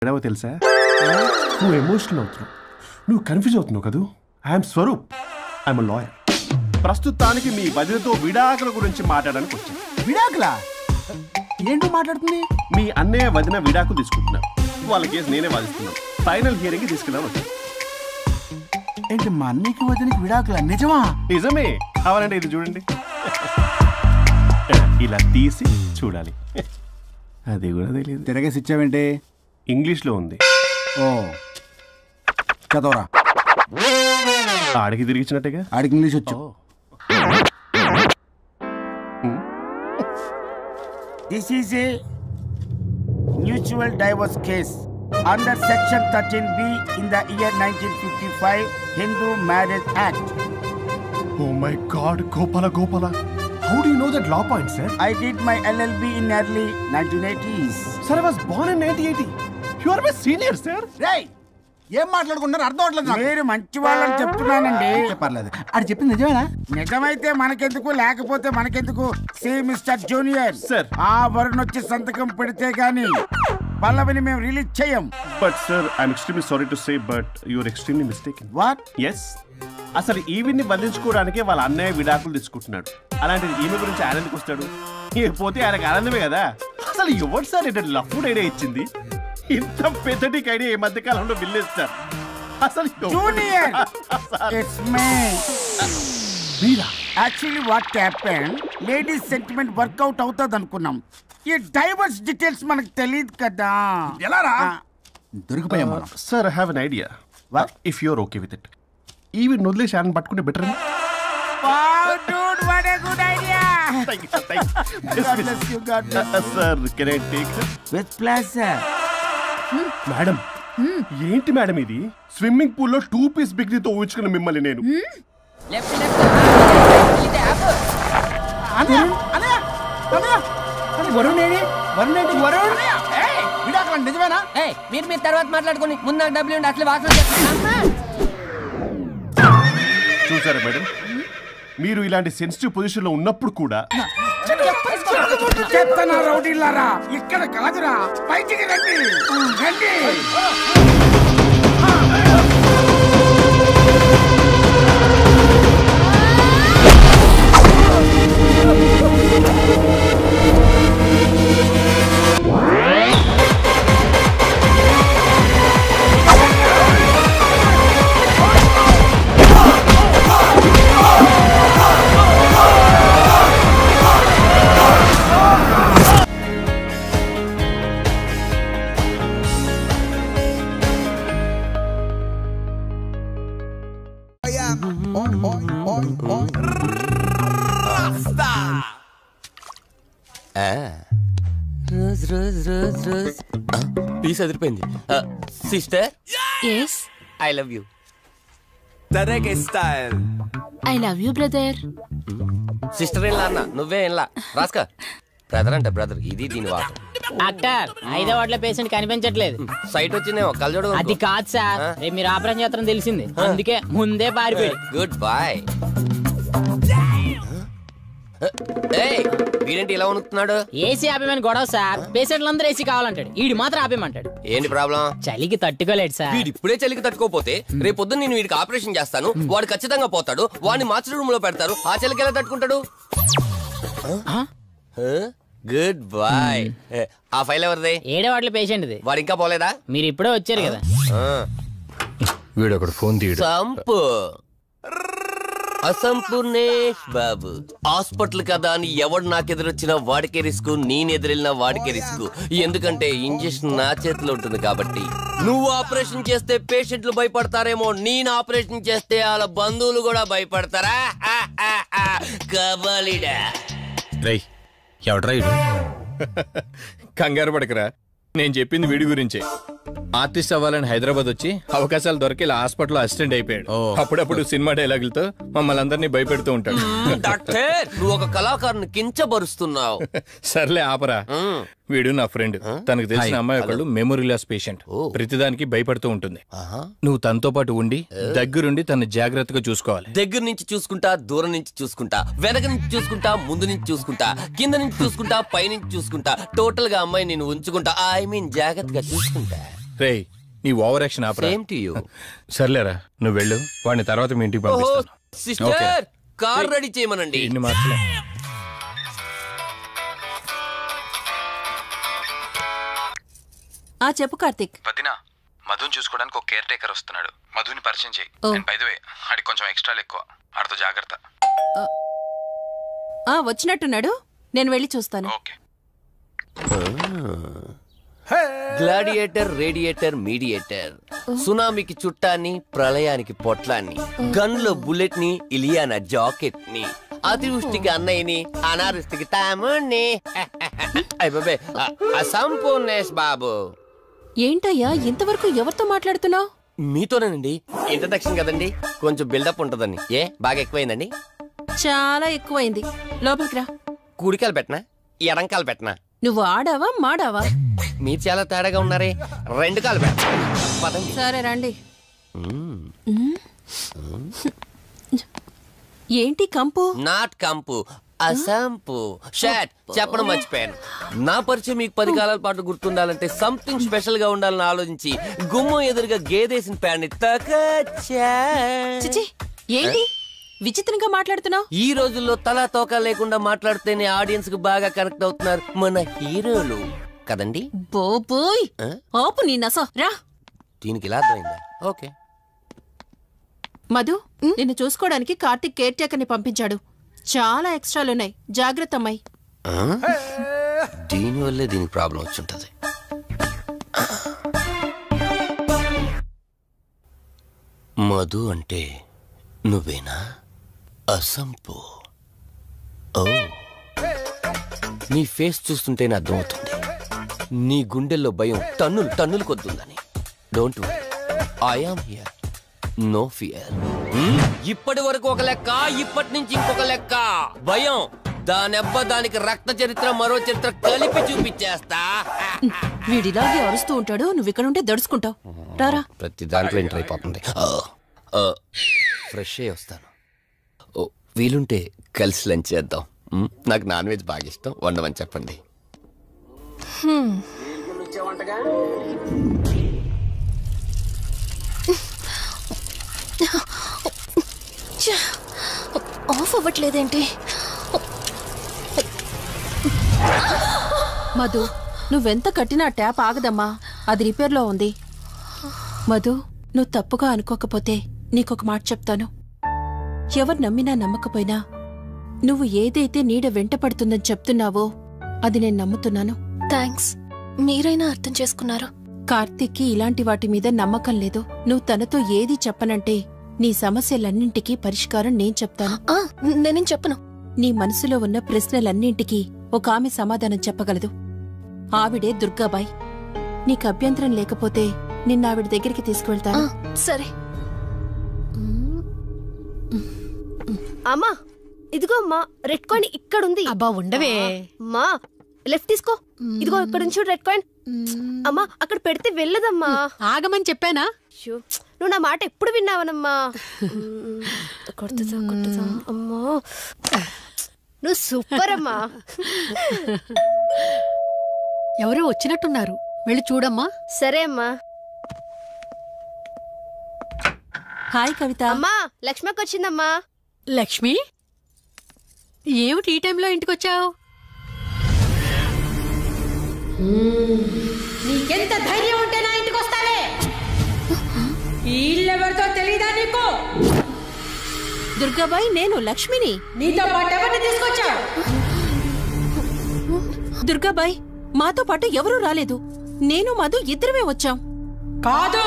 ఎడవ తెలుసా? నువ్వు ఎమోషనల్ అవుతున్నావు, నువ్వు కన్ఫ్యూజ్ అవుతున్నావు కదూ. I'm Swaroop, I'm lawyer. ప్రస్తుతానికి మీ వదినతో విడాకుల గురించి మాట్లాడడానికి వచ్చాను. విడాకులా? ఏంటో మాట్లాడుతుంది? మీ అన్నయ్య వదిన విడాకులు తీసుకుంటున్నారు. వాళ్ళ కేసు నేనే వాదిస్తున్నాను. ఫైనల్ హియరింగ్ తీసుకెళ్ళాను వచ్చాను. ఏంటి మా అన్నయ్యకి వదినకి విడాకులా? నిజమా? నిజమే. కావాలంటే ఇది చూడండి, ఇలా తీసి చూడాలి. అది కూడా తెలియదు. తిరగేసి ఇచ్చావేంటి? ఇంగ్లీష్లో ఉంది. ఓ చదవరా. ఆడికి తిరిగిచ్చినట్టుగా. ఆడికి ఇంగ్లీష్ వచ్చు. This is a mutual divorce case under section 13B in the year 1955 Hindu Marriage Act. Oh my God, Gopala. How do you know that law point, sir? I did my LLB in early 1980s. Sir, I was born in 1980. You are my senior, sir. రేయ్, ఏం మాట్లాడుకుంటున్నారు? అర్థం అవట్లేదు నాకు. మీరు మంచి వాళ్ళని చెప్తున్నానండి. పర్లేదు. అది చెప్పింది నిజమేనా? నిజమైతే మనకెందుకు, లేకపోతే మనకెందుకు? See mister junior, Sir. ఆ వరుణ్ వచ్చి సంతకం పెడితే గాని పల్లవిని మేము రిలీజ్ చేయం. But sir, I'm extremely sorry to say, but you're extremely mistaken. What? Yes. అసలు ఈవిడ్ని బంధించుకోవడానికే వాళ్ళ అన్నయ్య విడాకులు తీసుకుంటున్నాడు. అలాంటిది ఈమె గురించి ఆనందకి వస్తాడు. పోతే ఆయనకు ఆనందమే కదా. అసలు ఎవరు సార్ ఇటు లఫ్డ్ ఐడియా ఇచ్చింది? ఇంత పెద్దటికి ఐడియా ఈ మధ్య కాలంలో విల్లేస్తారు. అసలు జూనియర్, it's me. మీరా? Actually what happen, ladies sentiment work out అవుతుంది అనుకున్నాం. ఈ డైవర్స్ డీటెయిల్స్ మనకు తెలియదు కదా. ఎలా రా? దొరికిపోయాం మనం. Sir, I have an idea. If your okay with it, ఈవిడ్ని వదిలేసి ఆయన పట్టుకుంటే better. Wow, dude, what a good idea. God bless you, God bless you. Sir, can I take her? With pleasure. Madam, ఏంటి madam ఇది? Swimming pool లో 2 piece బిగ్నీతో ఊహించుకున్న మిమ్మల్ని నేను. విడాకులా? నిజమేనా? మీరు తర్వాత మాట్లాడుకుని ముందు నాకు డబ్బులు ఉండి అసలు వాసన చూసారా మేడం, మీరు ఇలాంటి సెన్సిటివ్ పొజిషన్ లో ఉన్నప్పుడు కూడా చెప్తానా రౌడీలారా, ఇక్కడ కాదురా, బయటికి రండి రండి. రోజ్ పీస్ అదిరిపోయింది. Sister, yes, I love you. I love you brother. Sister ఇలా అన్న, నువ్వే ఇలా రాస్కా. బ్రదర్ అంటే బ్రదర్, ఇది దీని వాట. డాక్టర్, 5వ వార్డులో పేషెంట్ కనిపించట్లేదు. సైట్ వచ్చిందేమో, కళ్ళజోడు. అది కాదు సార్, రేపు మీరు ఆపరేషన్ చేస్తారని తెలిసింది, అందుకే ముందే పారిపోయి. Good boy. వీడేంటి ఇలా వణుకుతున్నాడు? ఏసీ ఆపేమని గొడవ సార్. పేషెంట్లందరూ ఏసీ కావాలంటాడు, ఈడు మాత్రం ఆపేమంటాడు. ఏంటి ప్రాబ్లం? చలికి తట్టుకోలేడు సార్. వీడు ఇప్పుడే చలికి తట్టుకోపోతే రేపు పొద్దున్న నేను వీడికి ఆపరేషన్ చేస్తాను, వాడు ఖచ్చితంగా పోతాడు, వాడిని మార్చి రూమ్ లో పెడతారు. ఆ చలికి ఎలా తట్టుకుంటాడు? Good boy. ఆ ఫైల్ ఎవరిది? 7వ వార్డులో పేషెంట్ది. వాడు ఇంకా పోలేదా? మీరు ఇప్పుడే వచ్చారు కదా. వీడు ఒకడు ఫోన్ తీయడు. సంపు అసంపూర్ణేష్ బాబు. హాస్పిటల్ కదా అని ఎవడు నాకెదురొచ్చినా వాడికే రిస్క్, నేనెదురెళ్ళినా వాడికే రిస్క్. ఎందుకంటే ఇంజెక్షన్ నా చేతిలో ఉంటుంది కాబట్టి. నువ్వు ఆపరేషన్ చేస్తే పేషెంట్లు భయపడతారేమో, నేను ఆపరేషన్ చేస్తే వాళ్ళ బంధువులు కూడా భయపడతారా? కబలిడా. రేయ్, ఎవడ్రా ఇడు? కంగారు పడకరా, నేను చెప్పింది వీడి గురించే. ఆర్టిస్ట్ అవ్వాలని హైదరాబాద్ వచ్చి అవకాశాలు దొరికి ఇలా హాస్పిటల్ అసిస్టెంట్ అయిపోయాడు. అప్పుడప్పుడు సినిమా డైలాగులతో మమ్మల్ని అందరినీ భయపెడుతూ ఉంటాడు. డాక్టర్, నువ్వు ఒక కళాకారుని కించబరుస్తున్నావు. సర్లే ఆపరా. వీడు నా ఫ్రెండ్. తనకు తెలిసిన అమ్మాయి ఒకళ్ళు మెమొరీ లాస్ పేషెంట్. ప్రతిదానికి భయపడుతూ ఉంటుంది. నువ్వు తనతో పాటు ఉండి దగ్గరుండి తను జాగ్రత్తగా చూసుకోవాలి. దగ్గర నుంచి చూసుకుంటా, దూరం నుంచి చూసుకుంటా, వెనక నుంచి చూసుకుంటా, ముందు నుంచి చూసుకుంటా, కింద నుంచి చూసుకుంటా, పై నుంచి చూసుకుంటా, టోటల్ గా అమ్మాయి నేను ఉంచుకుంటా. ఐ మీన్ జాగ్రత్తగా చూసుకుంటా. రేయ్ నీ over action opera. Same to you. సర్లేరా నువ్వు వెళ్ళు, వాడిని తర్వాత మీ ఇంటికి పంపిస్తాను. సిస్టర్ కార్ రెడీ చేయమనండి. ఇన్ని మార్చలే. చెప్పు కార్తిక్. వదినా, మధుని చూసుకోవడానికి ఒక కేర్ టేకర్ వస్తున్నాడు. మధుని పరిచయం చేయి. బై ది వే ఆడికి కొంచెం ఎక్స్ట్రాలు ఎక్కువ, ఆడితో జాగ్రత్త. వచ్చినట్టున్నాడు, నేను వెళ్ళి చూస్తాను. ఓకే. గ్లాడియేటర్, రేడియేటర్, మీడియేటర్, సునామీకి చుట్టాన్ని, ప్రళయానికి పొట్లాన్ని, గన్లో బుల్లెట్ ని, ఇలియానా జాకెట్ ని, అతివృష్టికి అన్నయ్యని, అనావృష్టికి తమ్ముణ్ణి. అయిపోయి అసంపూర్ణేష్ బాబు. ఏంటయ్యా ఇంతవరకు ఎవరితో మాట్లాడుతున్నావు? మీతోనేనండి. ఇంట్రడక్షన్ కదండి, కొంచెం బిల్డప్ ఉంటదని. బాగా ఎక్కువైందండి? చాలా ఎక్కువైంది. లోపలికి రా. కుడికాలు పెట్టనా, ఎడంకాలు పెట్టనా? నువ్వు ఆడావా మాడావా? మీరు చాలా తేడాగా ఉన్నారే. 2 కాలు పెట్టనా? పదండి. సరే రండి. ఏంటి కంపు? నాట్ కంపు, అసంపు. షాట్ చెప్పడం మర్చిపోయాను. నా పరిచయం మీకు 10 కాలాల పాటు గుర్తుండాలంటే సంథింగ్ స్పెషల్ గా ఉండాలని ఆలోచించి గుమ్మం ఎదురుగా గేదేసిన ప్యాడ్ని తకచ్చా. చిచి, ఏంటి విచిత్రంగా మాట్లాడుతున్నావు? ఈ రోజుల్లో తలా తోక లేకుండా మాట్లాడితేనే ఆడియన్స్ కు బాగా కనెక్ట్ అవుతున్నారు మన హీరోలు కదండి. బోబోయ్, ఆపు నీ నస. రా. దీనికి ఇలా అర్థమైందా? ఓకే. మధు, నిన్ను చూసుకోవడానికి కార్తిక్ కేర్ టేకర్ ని పంపించాడు. చాలా ఎక్స్ట్రాలున్నాయి, జాగ్రత్త అమ్మాయి. దీనివల్లే దీనికి ప్రాబ్లం వచ్చుంటది. మధు అంటే నువ్వేనా? అసంపు. ఓ, నీ ఫేస్ చూస్తుంటేనే అర్థమవుతుంది నీ గుండెల్లో భయం టన్నులు టన్నులు కొద్దుందని. Don't worry, I am here, no fear. ఇప్పటి వరకు ఒక లెక్క, ఇప్పటి నుంచి ఇంకొక లెక్క. భయం దానెబ్బ, దానికి రక్త చరిత్ర, మరో చరిత్ర కలిపి చూపించేస్తా. వీడిలాగే అరుస్తూ ఉంటాడు, నువ్వు ఇక్కడ ఉంటే దడుచుకుంటావు. రారా. ప్రతి దాంట్లో ఎంటర్ అయిపోతుంది. ఫ్రెష్ అయ్యి వస్తాను. వీలుంటే కలిసి లంచ్ చేద్దాం. నాకు నాన్ వెజ్ బాగా ఇష్టం, వండమని చెప్పండి. ఆఫ్ అవ్వట్లేదేంటి? మధు, నువ్వెంత కట్టినా ట్యాప్ ఆగదమ్మా, అది రిపేర్లో ఉంది. మధు, నువ్వు తప్పుగా అనుకోకపోతే నీకొక మాట చెప్తాను. ఎవరు నమ్మినా నమ్మకపోయినా నువ్వు ఏదైతే నీడ వెంట పడుతుందని చెప్తున్నావో అది నేను నమ్ముతున్నాను. థ్యాంక్స్, మీరైనా అర్థం చేసుకున్నారు. కార్తిక్కి ఇలాంటి వాటి మీద నమ్మకం లేదు. నువ్వు తనతో ఏది చెప్పనంటే నీ సమస్యలన్నింటికీ పరిష్కారం నేను చెప్తాను. నేనేం చెప్పను. నీ మనసులో ఉన్న ప్రశ్నలన్నింటికీ ఒక ఆమె సమాధానం చెప్పగలదు. ఆవిడే దుర్గాబాయ్. నీకు అభ్యంతరం లేకపోతే నిన్నావిడ దగ్గరికి తీసుకువెళ్తాను. సరే. అమ్మా, ఇదిగో అమ్మా, రెడ్ కాయిన్ ఇక్కడుంది. అబ్బా ఉండవే. అమ్మా, లెఫ్ట్ తీసుకో. ఇదిగో ఇక్కడ నుంచి రెడ్ కాయిన్. అమ్మా, అక్కడ పెడితే వెళ్ళదమ్మా. ఆగమని చెప్పానా? నువ్వు నా మాట ఎప్పుడు విన్నావనమ్మా? కొడుతుందా కొడుతుందా? అమ్మా, నువ్వు సూపర్ అమ్మా. ఎవరో వచ్చినట్టున్నారు, వెళ్ళి చూడమ్మా. సరే అమ్మా. హాయ్ కవిత. అమ్మా, లక్ష్మకి వచ్చిందమ్మా. లక్ష్మి, ఏమిటి ఈ టైంలో ఇంటికొచ్చావు? నీకెంత ధైర్యం ఉంటే నా ఇంటికి వస్తావే? ఈ ఇల్లెవరితో తెలీదా నీకు? దుర్గాబాయ్, నేను లక్ష్మిని. నీతో పాటు ఎవరిని తీసుకొచ్చావు? దుర్గాబాయ్, మాతో పాటు ఎవరూ రాలేదు. నేను మధు ఇద్దరమే వచ్చాం. కాదు,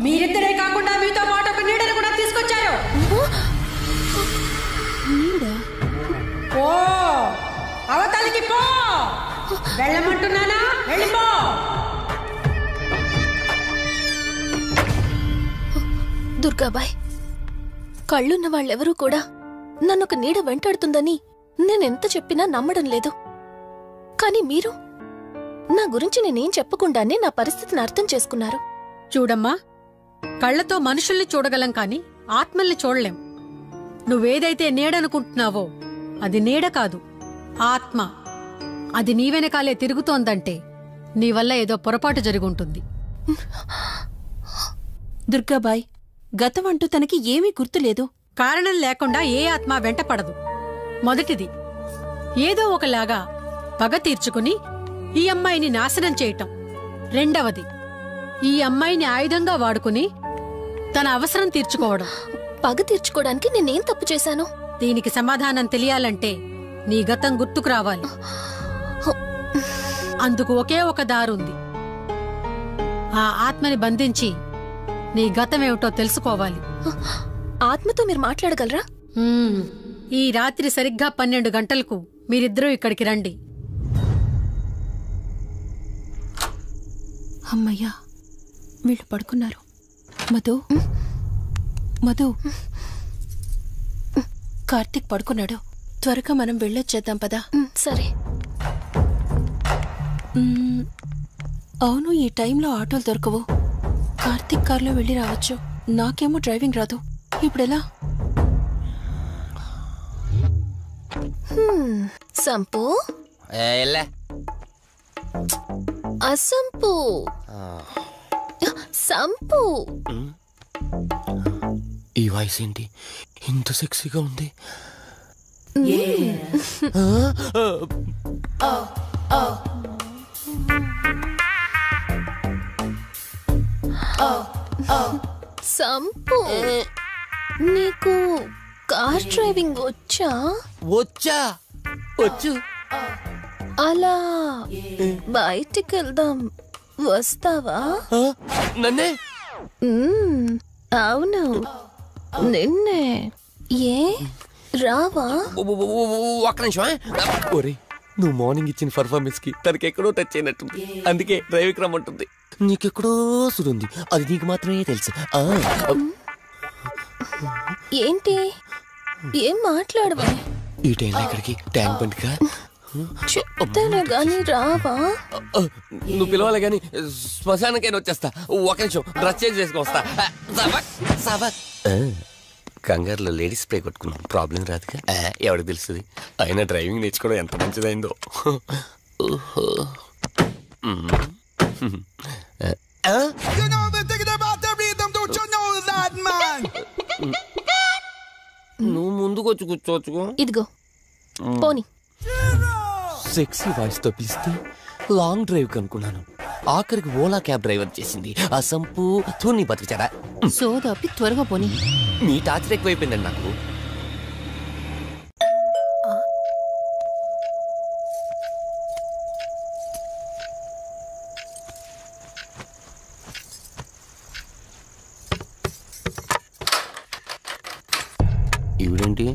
మీరిద్దరే కాకుండా మీతో పాటు ఒక నీడను కూడా తీసుకొచ్చారు. ఓ, అవతలికి పో. వెళ్ళమంటున్నానా? వెళ్ళిపో. దుర్గాబాయ్, కళ్ళున్న వాళ్ళెవరూ కూడా నన్నొక నీడ వెంటాడుతుందని నేనెంత చెప్పినా నమ్మడం లేదు. కానీ మీరు నా గురించి నేనేం చెప్పకుండానే నా పరిస్థితిని అర్థం చేసుకున్నారు. చూడమ్మా, కళ్ళతో మనుషుల్ని చూడగలం కాని ఆత్మల్ని చూడలేం. నువ్వేదైతే నీడనుకుంటున్నావో అది నీడ కాదు, ఆత్మ. అది నీ వెనకాలే తిరుగుతోందంటే నీ వల్ల ఏదో పొరపాటు జరుగుంటుంది. దుర్గాబాయ్, గతం అంటూ తనకి ఏమీ గుర్తులేదు. కారణం లేకుండా ఏ ఆత్మ వెంట పడదు. మొదటిది, ఏదో ఒకలాగా పగ తీర్చుకుని ఈ అమ్మాయిని నాశనం చేయటం. రెండవది, ఈ అమ్మాయిని ఆయుధంగా వాడుకుని తన అవసరం తీర్చుకోవడం. పగ తీర్చుకోవడానికి నేనేం తప్పు చేశాను? దీనికి సమాధానం తెలియాలంటే నీ గతం గుర్తుకు రావాలి. అందుకు ఒకే ఒక దారుంది. ఆ ఆత్మని బంధించి నీ గతమేమిటో తెలుసుకోవాలి. ఆత్మతో మీరు మాట్లాడగలరా? ఈ రాత్రి సరిగ్గా 12 గంటలకు మీరిద్దరూ ఇక్కడికి రండి. అమ్మయ్యా, వీళ్ళు పడుకున్నారు. మధు, మధు, కార్తీక్ పడుకున్నాడు. త్వరగా మనం వెళ్ళొచ్చేద్దాం పదా. సరే. అవును, ఈ టైంలో ఆటోలు దొరకవు. కార్తీక్ కార్లో వెళ్ళి రావచ్చు. నాకేమో డ్రైవింగ్ రాదు. ఇప్పుడెలా? సంపు, అసంపు, సంపు. ఈ వాయిస్ ఏంటి ఇంత సెక్సీగా ఉంది? సంపు, నీకు కార్ డ్రైవింగ్ వచ్చా? వచ్చా, వచ్చు. అలా బయటికి వెళ్దాం, వస్తావా? నన్నే? అవును, నిన్నే. ఏ రావా? ఒక్క నిమిషం. ఒరే, నువ్వు మార్నింగ్ ఇచ్చిన పర్ఫార్మెన్స్ కి తనకి ఎక్కడో టచ్ అయినట్టుంది. అందుకే డ్రైవింగ్ రమ్మంటుంది. నీకెక్కడో సురుంది, అది నీకు మాత్రమే తెలుసు. ఏంటి? ఏం మాట్లాడవా? ఈ టైంలో ఇక్కడికి ట్యాంక్ బండికా? చెప్తాను గాని రావా? నువ్వు పిలవాలి గాని శ్మశానకైనా వచ్చేస్తా. ఒక నిమిషం డ్రెస్ చేంజ్ చేసుకుని వస్తా. కంగారులో లేడీస్ స్ప్రే కొట్టుకున్నాం, ప్రాబ్లం రాదుగా. ఎవరికి తెలుస్తుంది? అయినా డ్రైవింగ్ నేర్చుకోవడం ఎంత మంచిదైందో. నువ్వు ముందుకు వచ్చి కూర్చోవచ్చుకో. ఇదిగో పోనీ. సెక్సీ వాయిస్ తో పిలిస్తే లాంగ్ డ్రైవ్ కనుక్కున్నాను. ఆఖరికి ఓలా క్యాబ్ డ్రైవర్ చేసింది ఆ సంపు. తూని బతికిచాడా? సోదాపి త్వరగా పోనీ. మీ టార్చర్ ఎక్కువైపోయిందండి నాకు. ఈవిడేంటి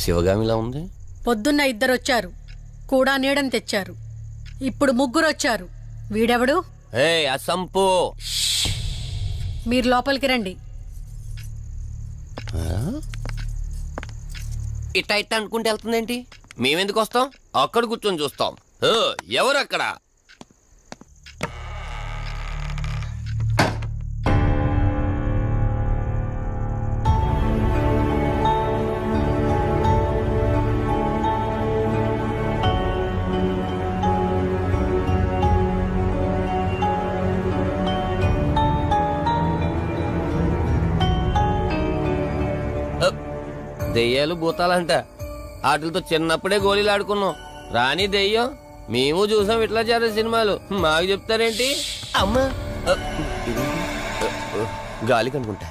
శివగామిలా ఉంది? పొద్దున్న 2 వచ్చారు, కూడా నీడని తెచ్చారు. ఇప్పుడు 3 వచ్చారు. వీడెవడు? అసంపు. మీరు లోపలికి రండి. ఇట్ట ఇట్ట అనుకుంటే వెళ్తుందేంటి? మేమెందుకు వస్తాం? అక్కడ కూర్చొని చూస్తాం. ఎవరు అక్కడ? దెయ్యాలు భూతాలంట. వాటితో చిన్నప్పుడే గోళీలు ఆడుకున్నాం. రాని దెయ్యం మేము చూసాం ఇట్లా చేరే సినిమాలు. మాకు చెప్తారేంటి? అమ్మా, గాలి కనుకుంటా.